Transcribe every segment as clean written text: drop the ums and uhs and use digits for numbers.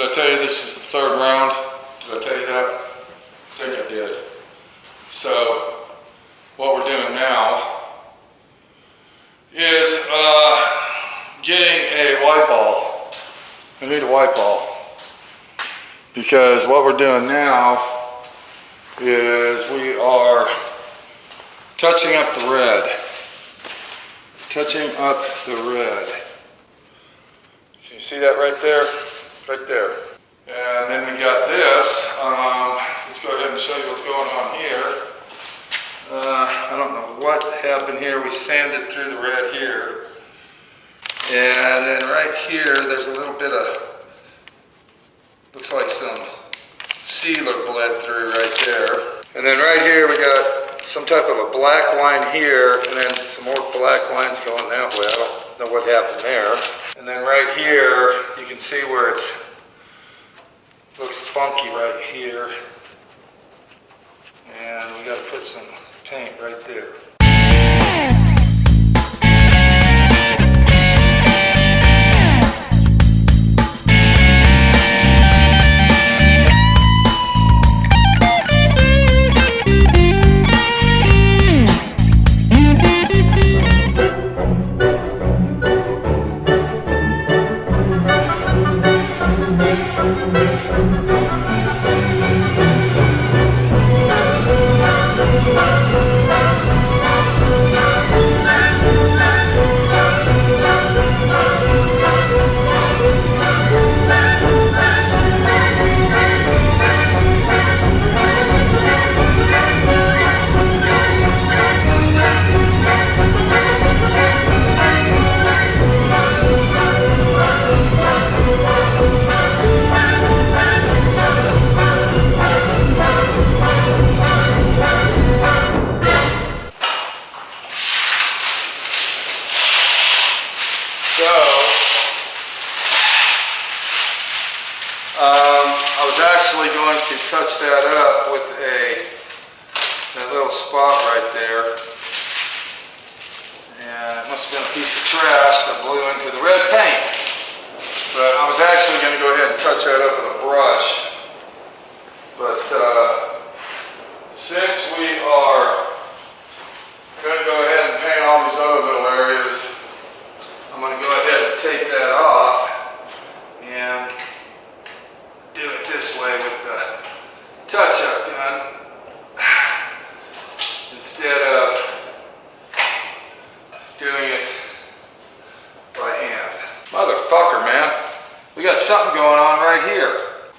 Did I tell you this is the third round? Did I tell you that? I think I did. So what we're doing now is getting a white ball. I need a white ball because what we're doing now is we are touching up the red. Touching up the red. Can you see that right there? Right there. And then we got this. Let's go ahead and show you what's going on here. I don't know what happened here. We sanded through the red here. And then right here, there's a little bit of, looks like some sealer bled through right there. And then right here, we got some type of a black line here, and then some more black lines going that way. I don't know what happened there. And then right here, you can see where it's looks funky right here. And we got to put some paint right there. I was actually going to touch that up with that little spot right there, and it must have been a piece of trash that blew into the red paint, but I was actually going to go ahead and touch that up with a brush. But since we are going to go ahead and paint all these other little areas, I'm going to go ahead and take that off and do it this way with the touch-up gun instead of doing it by hand. Motherfucker, man. We got something going on right here.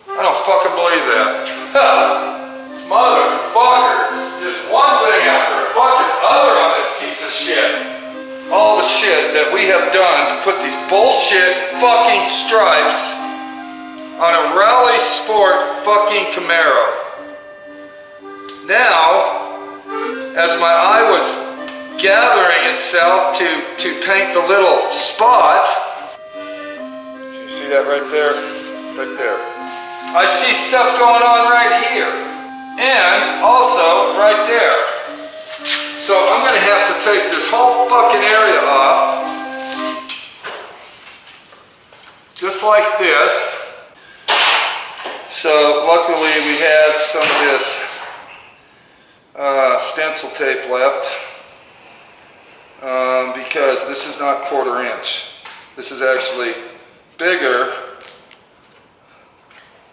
I don't fucking believe that. Motherfucker. Just one thing after the fucking other on this piece of shit. All the shit that we have done to put these bullshit fucking stripes on a rally sport fucking Camaro. Now, as my eye was gathering itself to paint the little spot, can you see that right there? Right there. I see stuff going on right here, and also right there. So I'm gonna have to take this whole fucking area off, just like this. So luckily we had some of this stencil tape left because this is not 1/4 inch. This is actually bigger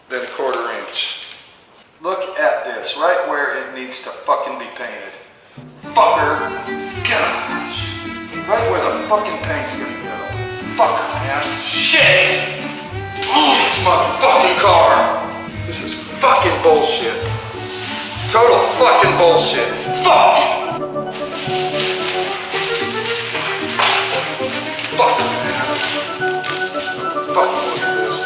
than 1/4 inch. Look at this, right where it needs to fucking be painted. Fucker, gosh. Right where the fucking paint's gonna go. Fucker, man. Shit! Oh, this motherfucking car! This is fucking bullshit. Total fucking bullshit. Fuck! Fuck, man. Fucking look at this.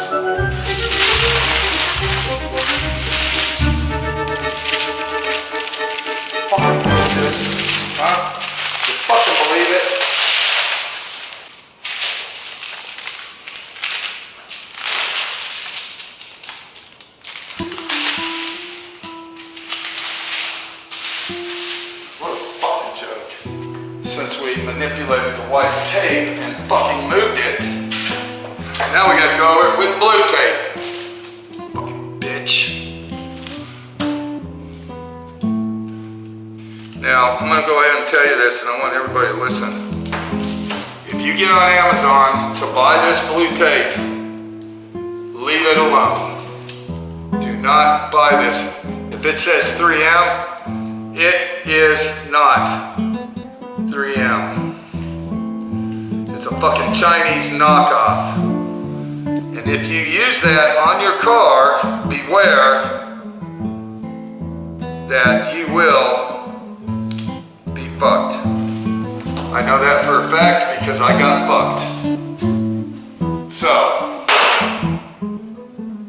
Fucking look at this. Huh? You fucking believe it? Since we manipulated the white tape and fucking moved it, now we gotta go over it with blue tape. bitch. Now, I'm gonna go ahead and tell you this, and I want everybody to listen. If you get on Amazon to buy this blue tape, leave it alone. Do not buy this. If it says 3M, it is not 3M. It's a fucking Chinese knockoff. And if you use that on your car, beware that you will be fucked. I know that for a fact because I got fucked. So,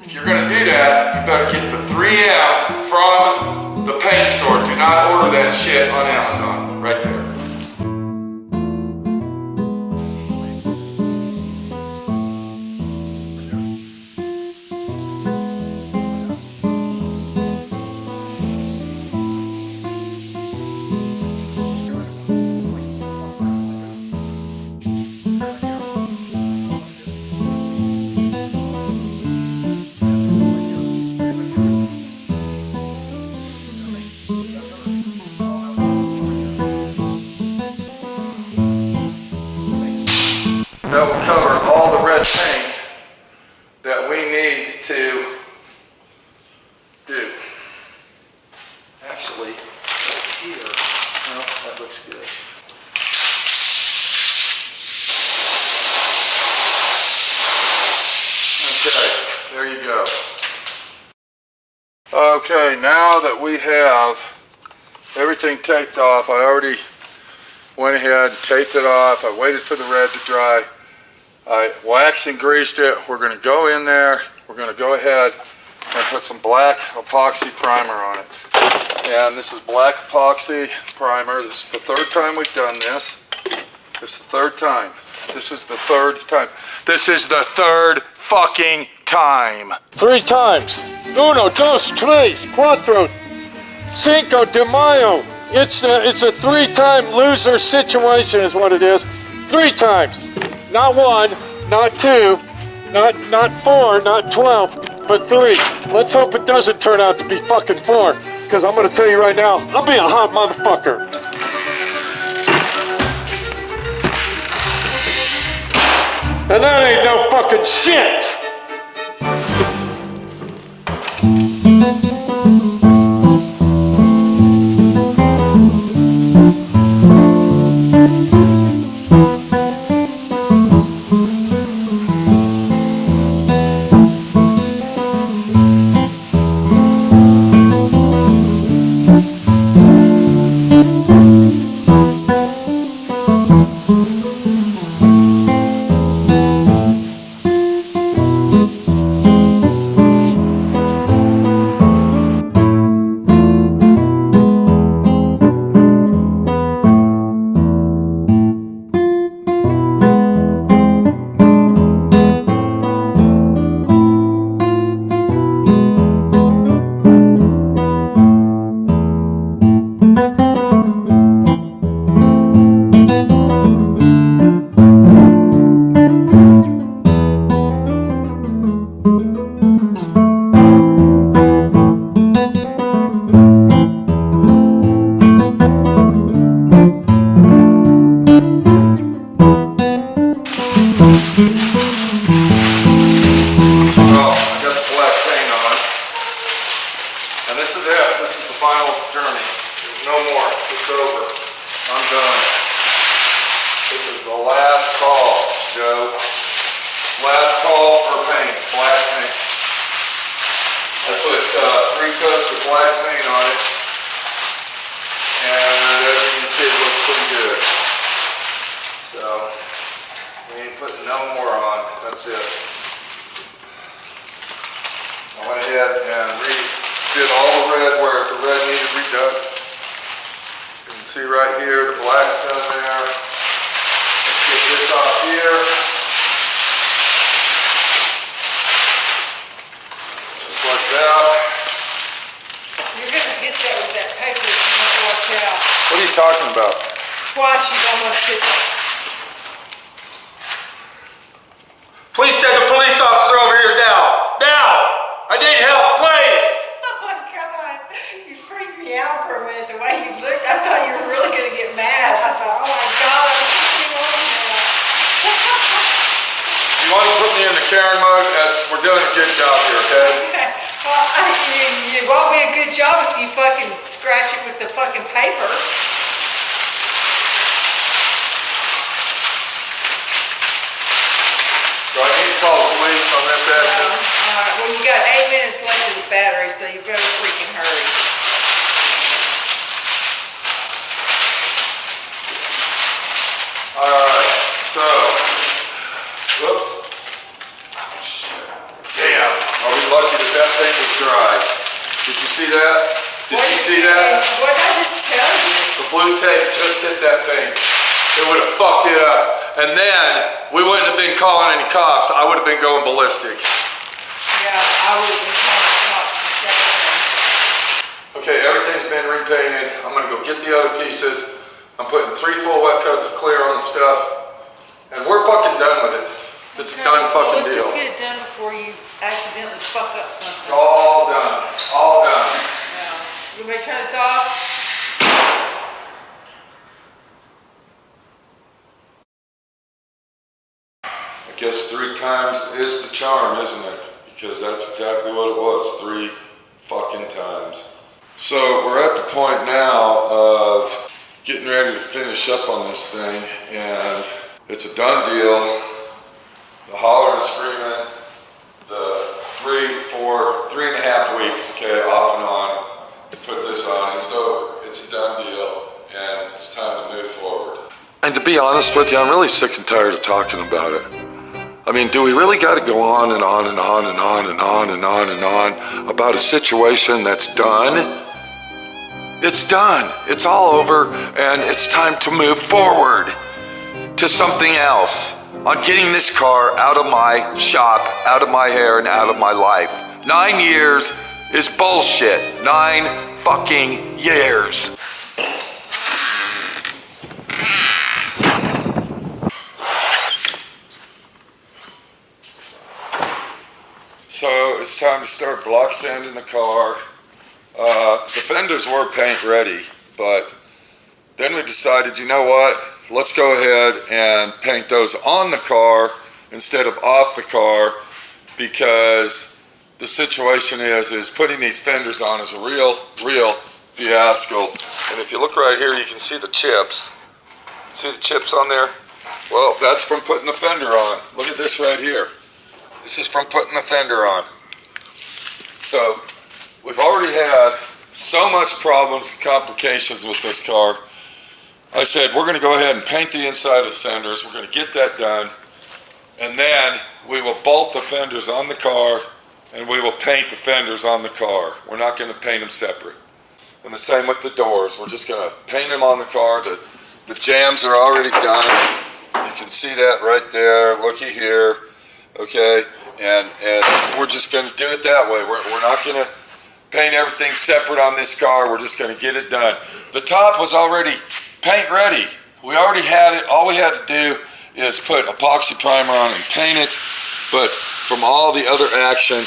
if you're gonna do that, you better get the 3M from the paint store. Do not order that shit on Amazon, right there. That will cover all the red paint that we need to do. Actually, right here, no, that looks good. Okay, there you go. Okay, now that we have everything taped off, I already went ahead and taped it off. I waited for the red to dry. I waxed and greased it. We're going to go in there. We're going to go ahead and put some black epoxy primer on it. And this is black epoxy primer. This is the third time we've done this. This is the third time. This is the third time. This is the third fucking time. 3 times. Uno, dos, tres, cuatro, cinco de mayo. It's a 3-time loser situation is what it is. 3 times. Not 1, not 2, not 4, not 12, but 3. Let's hope it doesn't turn out to be fucking 4. Because I'm going to tell you right now, I'll be a hot motherfucker. And that ain't no fucking shit. What are you talking about? Twice you've almost hit me. Please take a police officer over here now. Now! I need help, please! Oh my God, you freaked me out for a minute. The way you looked, I thought you were really gonna get mad. I thought, oh my God, I'm freaking on now. You want to put me in the Karen mode? We're doing a good job here, okay? Okay. Well, it won't be a good job if you fucking scratch it with the fucking paper. Do I need to call the police on this action? Well, you got 8 minutes left of the battery, so you better freaking hurry. Alright, so, whoops. Shit. Damn, are we lucky that that thing was dry? Did you see that? Did you see that? What did I just tell you? The blue tape just hit that thing. It would have fucked it up. And then, we wouldn't have been calling any cops. I would have been going ballistic. Yeah, I would have been calling the cops to say that. Okay, everything's been repainted. I'm gonna go get the other pieces. I'm putting 3 full wet coats of clear on the stuff. And we're fucking done with it. It's a done fucking Let's deal. just get it done before you accidentally fuck up something. All done. All done. Yeah. You may turn this off? I guess 3 times is the charm, isn't it? Because that's exactly what it was. 3 fucking times. So we're at the point now of getting ready to finish up on this thing, and it's a done deal. The holler and screaming, the 3.5 weeks, okay, off and on, to put this on. So it's a done deal, and it's time to move forward. And to be honest with you, I'm really sick and tired of talking about it. I mean, do we really got to go on and on and on and on and on and on and on about a situation that's done? It's done. It's all over, and it's time to move forward to something else. On getting this car out of my shop, out of my hair, and out of my life. 9 years is bullshit. 9 fucking years. So it's time to start block sanding the car. The fenders were paint ready, but then we decided, you know what? Let's go ahead and paint those on the car instead of off the car, because the situation is putting these fenders on is a real fiasco. And if you look right here, you can see the chips. See the chips on there? Well, that's from putting the fender on. Look at this right here. This is from putting the fender on. So we've already had so much problems and complications with this car. I said, we're going to go ahead and paint the inside of the fenders. We're going to get that done. And then we will bolt the fenders on the car, and we will paint the fenders on the car. We're not going to paint them separate. And the same with the doors. We're just going to paint them on the car. The jambs are already done. You can see that right there. Looky here. Okay? And we're just going to do it that way. We're not going to paint everything separate on this car. We're just going to get it done. The top was already paint ready. We already had it. All we had to do is put epoxy primer on and paint it. But from all the other action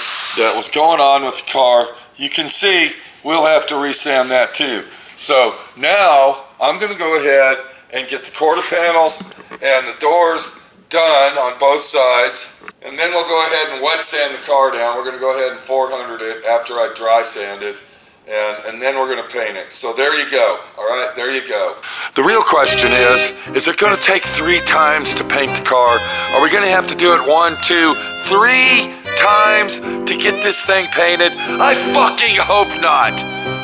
that was going on with the car, you can see we'll have to resand that too. So now I'm going to go ahead and get the quarter panels and the doors done on both sides. And then we'll go ahead and wet sand the car down. We're going to go ahead and 400 it after I dry sand it. And then we're going to paint it. So there you go. All right, there you go. The real question is it going to take 3 times to paint the car? Are we going to have to do it 1, 2, 3 times to get this thing painted? I fucking hope not.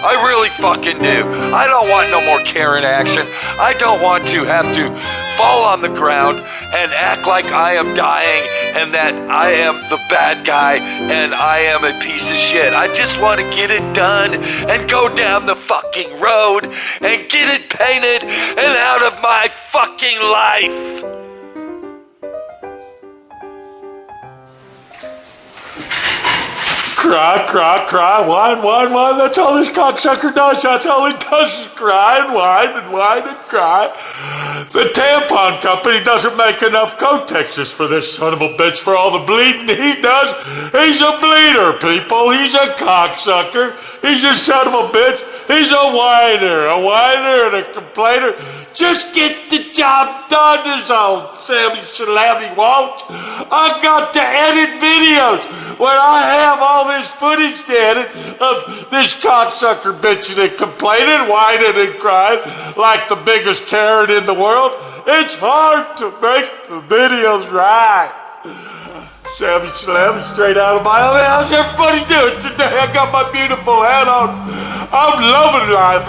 I really fucking do. I don't want no more Karen action. I don't want to have to fall on the ground and act like I am dying and that I am the bad guy and I am a piece of shit. I just want to get it done and go down the fucking road and get it painted and out of my fucking life. Cry, cry, cry, whine, whine, whine. That's all this cocksucker does. That's all he does is cry and whine and whine and cry. The tampon company doesn't make enough Cotexes for this son of a bitch for all the bleeding he does. He's a bleeder, people. He's a cocksucker. He's a son of a bitch. He's a whiner and a complainer. Just get the job done, this old Sammy Salami won't. I've got to edit videos when I have all this footage to edit of this cocksucker bitching and complaining, whining and crying like the biggest Karen in the world. It's hard to make the videos right. Sammy Salami straight out of Miami. How's everybody doing today? I got my beautiful hat on. I'm loving life.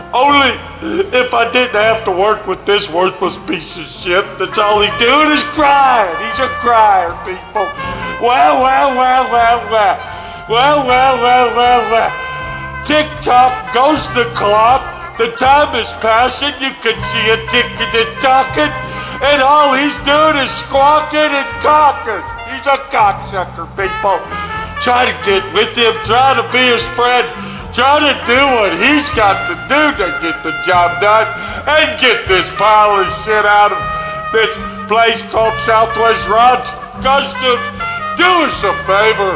Only if I didn't have to work with this worthless piece of shit that's all he's doing is crying. He's a crier, people. Well. Tick-tock goes the clock. The time is passing. You can see it ticking and talking. And all he's doing is squawking and cocking. He's a cocksucker, people. Try to get with him. Try to be his friend. Try to do what he's got to do to get the job done and get this pile of shit out of this place called Southwest Rod's Custom. Do us a favor.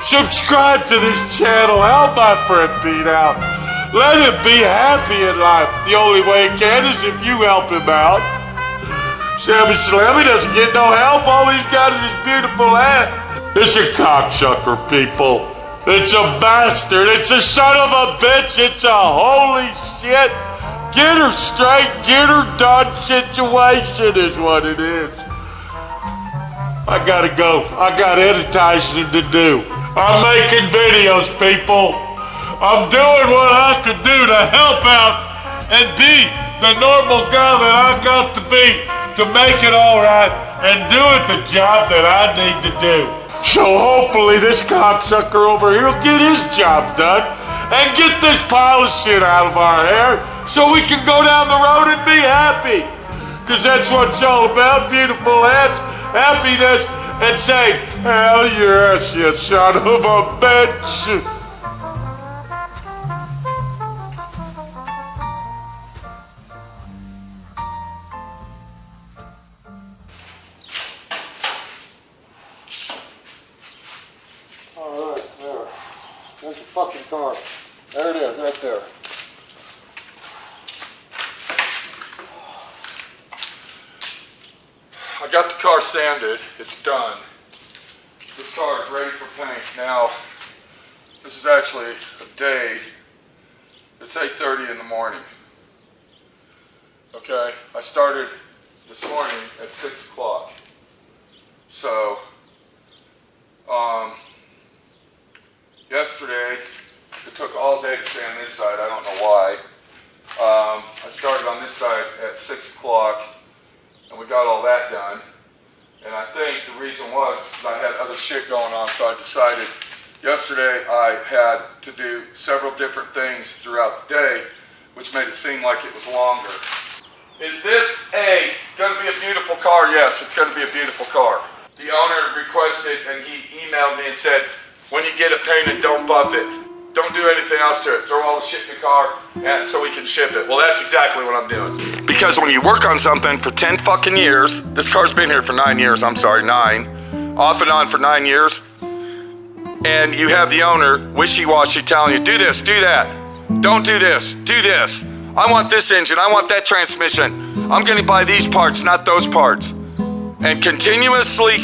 Subscribe to this channel. Help my friend Pete out. Let him be happy in life. The only way he can is if you help him out. Sammy Salami doesn't get no help. All he's got is his beautiful hat. It's a cocksucker, people. It's a bastard. It's a son of a bitch. It's a holy shit. Get her straight, get her done situation is what it is. I gotta go. I got editing to do. I'm making videos, people. I'm doing what I can do to help out and be the normal guy that I got to be to make it all right and do it the job that I need to do. So hopefully this cocksucker over here will get his job done and get this pile of shit out of our hair so we can go down the road and be happy. Because that's what it's all about, beautiful hats, happiness, and saying, hell yes, you son of a bitch. There's the fucking car. There it is, right there. I got the car sanded. It's done. This car is ready for paint. Now, this is actually a day. It's 8:30 in the morning. Okay, I started this morning at 6 o'clock. So, yesterday, it took all day to sand this side. I don't know why. I started on this side at 6 o'clock, and we got all that done. And I think the reason was I had other shit going on, so I decided yesterday I had to do several different things throughout the day, which made it seem like it was longer. Is this going to be a beautiful car? Yes, it's going to be a beautiful car. The owner requested, and he emailed me and said, when you get it painted, don't buff it. Don't do anything else to it. Throw all the shit in the car so we can ship it. Well, that's exactly what I'm doing. Because when you work on something for 10 fucking years, this car's been here for 9 years, I'm sorry, 9. Off and on for 9 years. And you have the owner wishy-washy telling you, do this, do that. Don't do this, do this. I want this engine, I want that transmission. I'm gonna buy these parts, not those parts. And continuously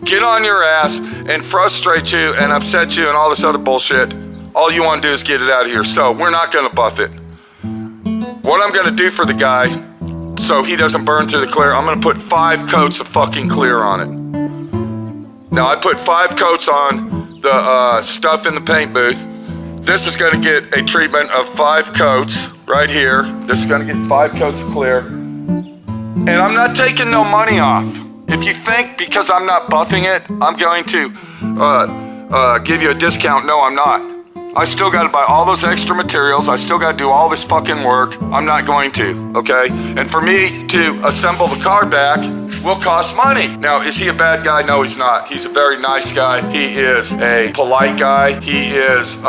get on your ass and frustrate you and upset you and all this other bullshit. All you want to do is get it out of here. So we're not going to buff it. What I'm going to do for the guy, so he doesn't burn through the clear, I'm going to put 5 coats of fucking clear on it. Now I put 5 coats on the stuff in the paint booth. This is going to get a treatment of 5 coats right here. This is going to get 5 coats of clear. And I'm not taking no money off. If you think because I'm not buffing it, I'm going to give you a discount, no, I'm not. I still got to buy all those extra materials. I still got to do all this fucking work. I'm not going to, okay? And for me to assemble the car back will cost money. Now, is he a bad guy? No, he's not. He's a very nice guy. He is a polite guy. He is,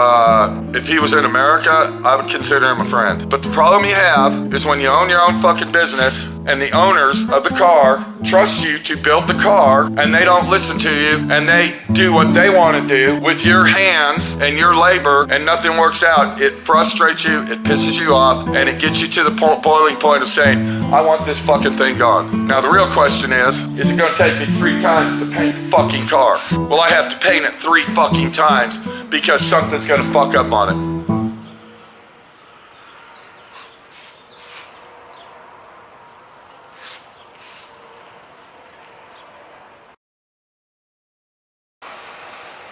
if he was in America, I would consider him a friend. But the problem you have is when you own your own fucking business and the owners of the car trust you to build the car and they don't listen to you and they do what they want to do with your hands and your labor and nothing works out. It frustrates you, it pisses you off, and it gets you to the boiling point of saying, I want this fucking thing gone. Now the real question is it going to take me 3 times to paint the fucking car? Well, I have to paint it 3 fucking times because something's going to fuck up on it.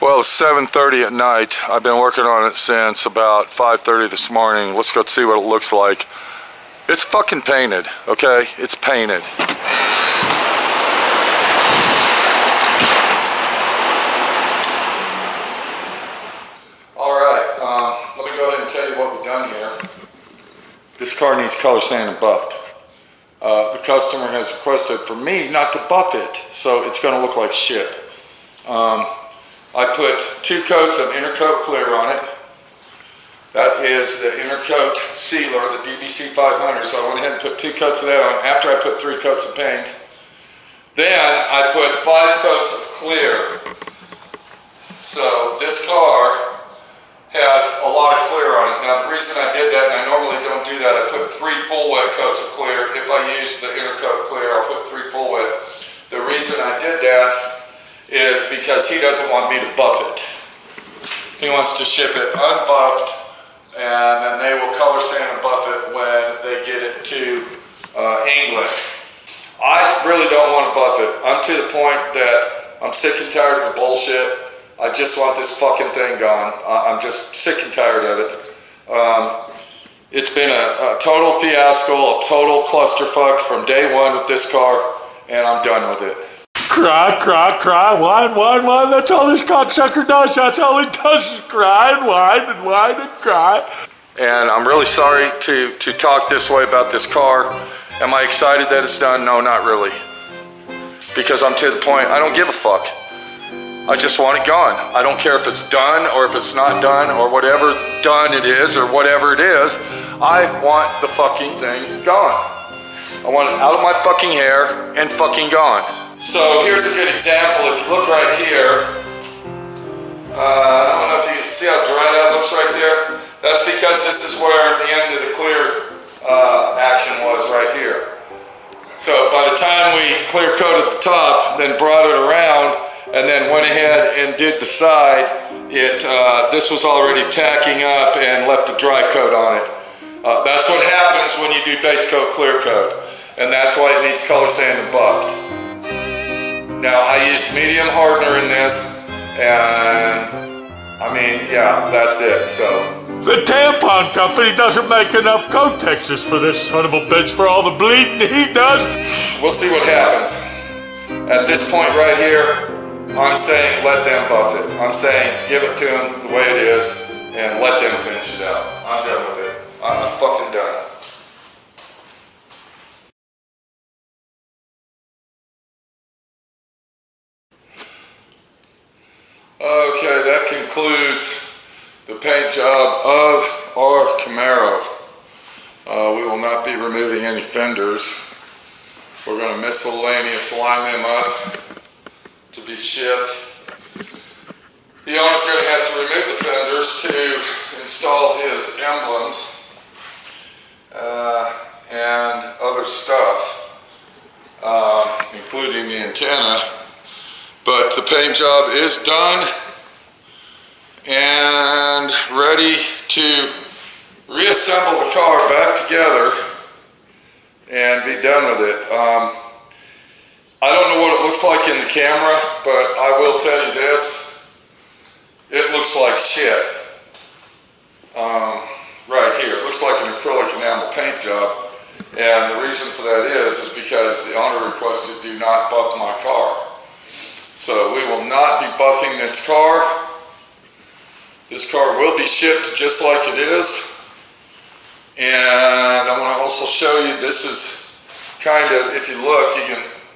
Well, it's 7:30 at night. I've been working on it since about 5:30 this morning. Let's go see what it looks like. It's fucking painted, okay? It's painted. All right, let me go ahead and tell you what we've done here. This car needs color sand and buffed. The customer has requested for me not to buff it, so it's gonna look like shit. I put 2 coats of intercoat clear on it. That is the intercoat sealer, the DBC 500. So I went ahead and put 2 coats of that on after I put 3 coats of paint. Then I put 5 coats of clear. So this car has a lot of clear on it. Now the reason I did that, and I normally don't do that, I put 3 full wet coats of clear. If I use the intercoat clear, I'll put 3 full wet. The reason I did that is because he doesn't want me to buff it. He wants to ship it unbuffed, and then they will color sand and buff it when they get it to England. I really don't want to buff it. I'm to the point that I'm sick and tired of the bullshit. I just want this fucking thing gone. I'm just sick and tired of it. It's been a total fiasco, a total clusterfuck from day one with this car, and I'm done with it. Cry, cry, cry, whine, whine, whine. That's all this cocksucker does. That's all he does is cry and whine and whine and cry. And I'm really sorry to talk this way about this car. Am I excited that it's done? No, not really. Because I'm to the point, I don't give a fuck. I just want it gone. I don't care if it's done or if it's not done or whatever done it is or whatever it is. I want the fucking thing gone. I want it out of my fucking hair and fucking gone. So here's a good example. If you look right here, I don't know if you can see how dry that looks right there. That's because this is where the end of the clear action was right here. So by the time we clear coated the top, then brought it around, and then went ahead and did the side, this was already tacking up and left a dry coat on it. That's what happens when you do base coat clear coat, and that's why it needs color sand and buffed. Now, I used medium hardener in this, and I mean, yeah, that's it, so. The tampon company doesn't make enough Cotexes for this son of a bitch for all the bleeding he does. We'll see what happens. At this point right here, I'm saying let them buff it. I'm saying give it to them the way it is, and let them finish it out. I'm done with it. I'm fucking done. Okay, that concludes the paint job of our Camaro. We will not be removing any fenders. We're going to miscellaneous line them up to be shipped. The owner's going to have to remove the fenders to install his emblems and other stuff, including the antenna. But the paint job is done and ready to reassemble the car back together and be done with it. I don't know what it looks like in the camera, but I will tell you this. It looks like shit. Right here. It looks like an acrylic enamel paint job. And the reason for that is because the owner requested do not buff my car. So we will not be buffing this car. This car will be shipped just like it is. And I'm gonna also show you, this is kind of, if you look,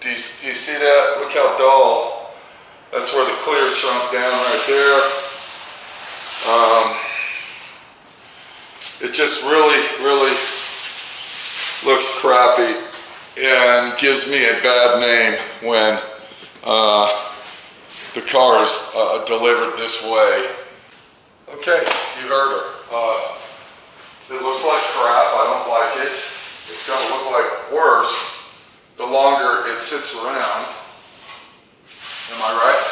do you see that? Look how dull. That's where the clear shrunk down right there. It just really, really looks crappy and gives me a bad name when the car is delivered this way. Okay, you heard her. It looks like crap. I don't like it. It's going to look like worse the longer it sits around. Am I right?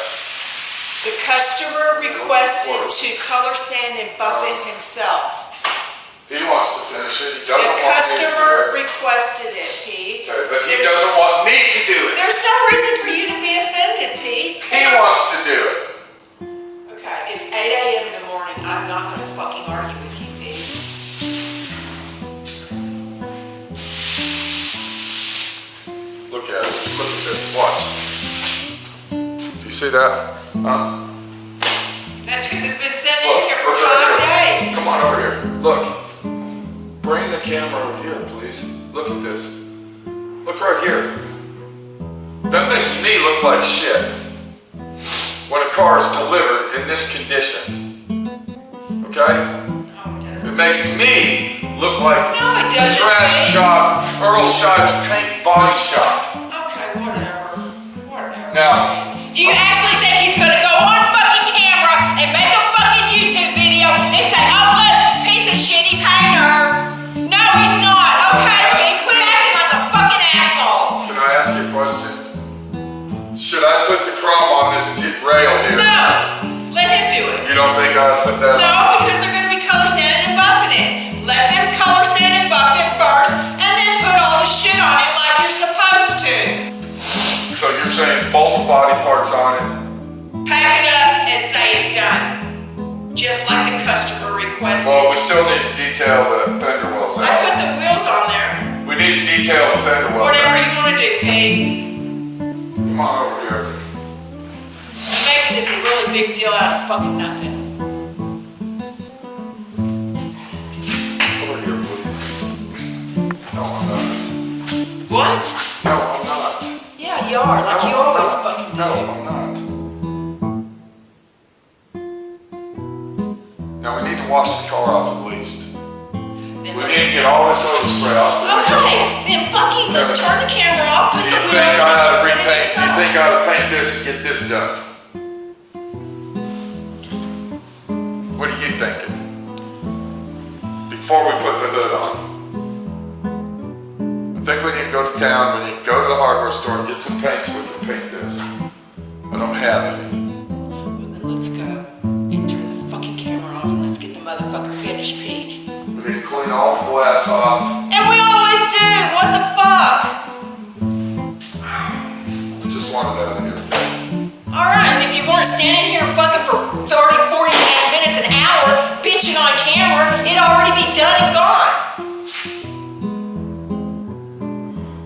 The customer requested to color sand and buff it himself. He wants to finish it. He doesn't The want me to customer do it. requested it, Pete. Okay, but he doesn't want me to do it. There's no reason for you to be offended, Pete. He wants to do it. Okay, it's 8 a.m. in the morning. I'm not going to fucking argue with you, Pete. Look at it. Look at this. Watch. Do you see that? Huh? That's because it's been sitting Look, in here for look right 5 here. days. Come on over here. Look. Bring the camera over here, please. Look at this. Look right here. That makes me look like shit when a car is delivered in this condition. Okay? No, it doesn't. It makes me look like No, it the doesn't, trash Pete. shop, Earl Shive's paint body shop. Okay, whatever. Whatever. Now, Do you actually think he's gonna go on fucking camera and make a fucking YouTube video and say, oh look, Pete's a shitty painter? No, he's not. Okay, Pete, quit acting like a fucking asshole. can I ask you a question? Should I put the chrome on this rail here? No, let him do it. You don't think I'd put that on? No, because they're gonna be color sanding and buffing it. Let them color sand and buff it first, and then put all the shit on it like you're supposed to. So you're saying bolt the body parts on it? Pack it up and say it's done. Just like the customer requested. Well, we still need to detail the fender wells I out. put the wheels on there. We need to detail the fender wells Whatever out. you want to do, Pete. Come on over here. You're making this a really big deal out of fucking nothing. Over here, please. No, I'm not. What? No, I'm not. Yeah, you are, like you always fucking do. No, I'm not. Now we need to wash the car off at least. Then We let's- need to get all this overspray off the Okay, windows. then fucking let's turn the camera off, put Do the you wheels think I ought to on, put it repaint? Do you inside. think I ought to paint this and get this done? What are you thinking? Before we put the hood on. I think we need to go to town, we need to go to the hardware store and get some paint so we can paint this. I don't have any. Well, then let's go and turn the fucking camera off and let's get the motherfucker finished, Pete. We need to clean all the glass off. And we always do! What the fuck? I just want it out of here. Alright, and if you weren't standing here fucking for 30, 40 minutes, an hour, bitching on camera, it'd already be done and gone.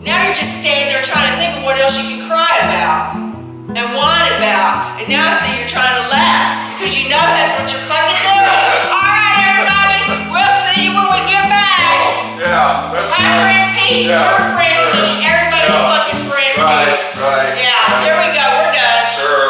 Now you're just standing there trying to think of what else you can cry about and whine about. And now I see you're trying to laugh because you know that's what you're fucking doing. Alright, everybody, we'll see you when we get back. Yeah, that's My friend Pete, Yeah, your friend sure. Pete, everybody's Yeah. fucking friend Right, Pete. right. Yeah, here we go, we're done. Sure.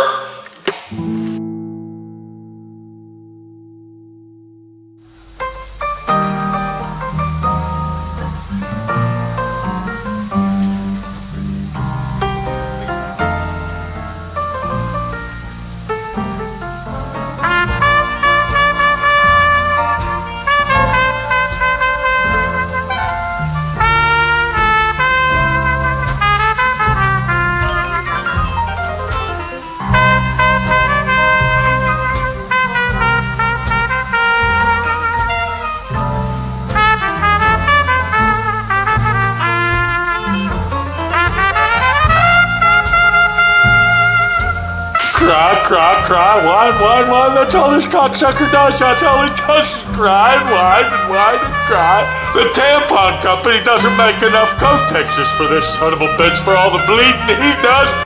Cry, whine. That's all this cocksucker does. That's all he does is cry and whine and cry. The tampon company doesn't make enough Cotexes for this son of a bitch for all the bleeding he does.